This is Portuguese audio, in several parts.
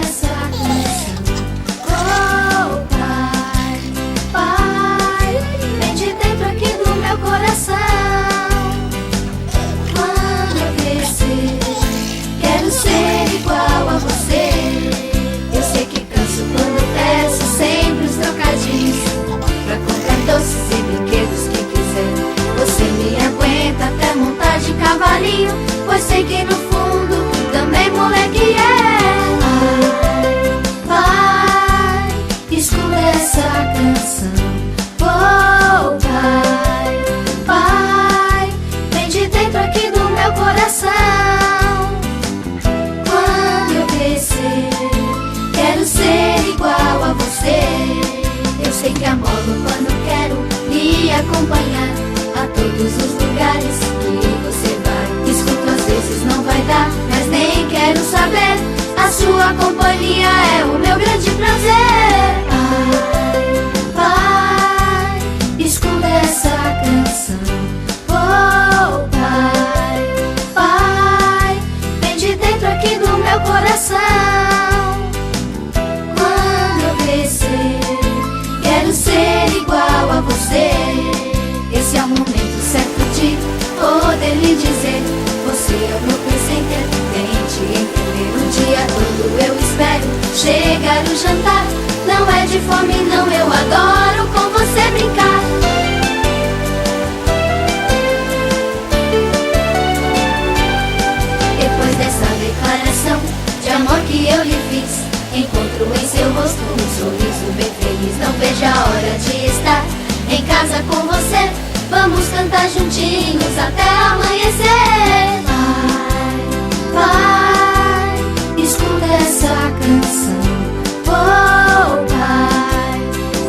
essa canção. Oh, Pai, Pai, vem de dentro aqui do meu coração. Quando eu crescer, quero ser igual a você. Eu sei que canso quando peço sempre os trocadinhos pra comprar doces e brinquedos que quiser. Você me aguenta até montar de cavalinho, pois sei que no fundo também moleque é. Pai, escuta essa canção. Oh, Pai, Pai, vem de dentro aqui do meu coração. Quando eu crescer, quero ser igual a você. Eu sei que amolo quando quero lhe acompanhar a todos os lugares que você vai. Escuto às vezes não vai dar, mas nem quero saber. A sua companhia é o meu grande prazer. Pai, Pai, escuta essa canção. Oh, Pai, Pai, vem de dentro aqui do meu coração. Quando eu crescer, quero ser igual a você. Esse é o momento certo de poder lhe dizer: você é o meu presente, tente entender. O dia todo eu espero chegar o jantar. Não é de fome não, eu adoro com você brincar. Depois dessa declaração de amor que eu lhe fiz, encontro em seu rosto um sorriso bem feliz. Não vejo a hora de estar em casa com você. Vamos cantar juntinhos até amanhecer. Pai, Pai, escuta essa canção. Oh, Pai,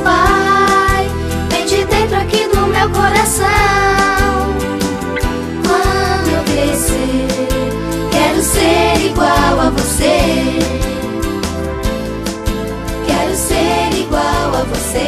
Pai, vem de dentro aqui do meu coração. Quando eu crescer, quero ser igual a você. Quero ser igual a você.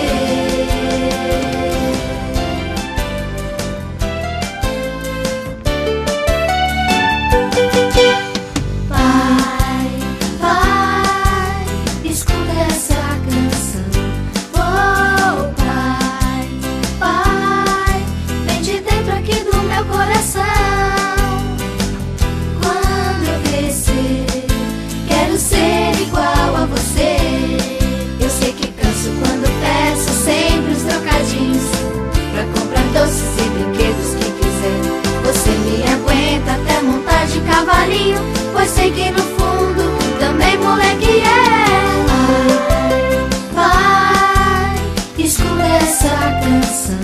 Pois sei que no fundo também moleque é. Pai, escuta essa canção.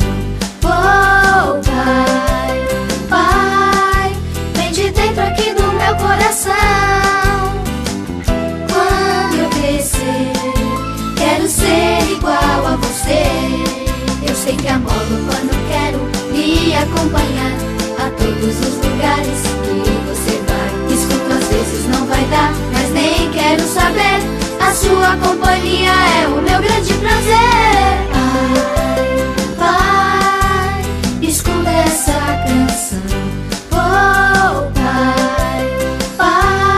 Oh, Pai, Pai, vem de dentro aqui do meu coração. Quando eu crescer, quero ser igual a você. Eu sei que amolo quando quero lhe acompanhar a todos os lugares que você vai. Escuto às vezes não vai dar, mas nem quero saber. A sua companhia é o meu grande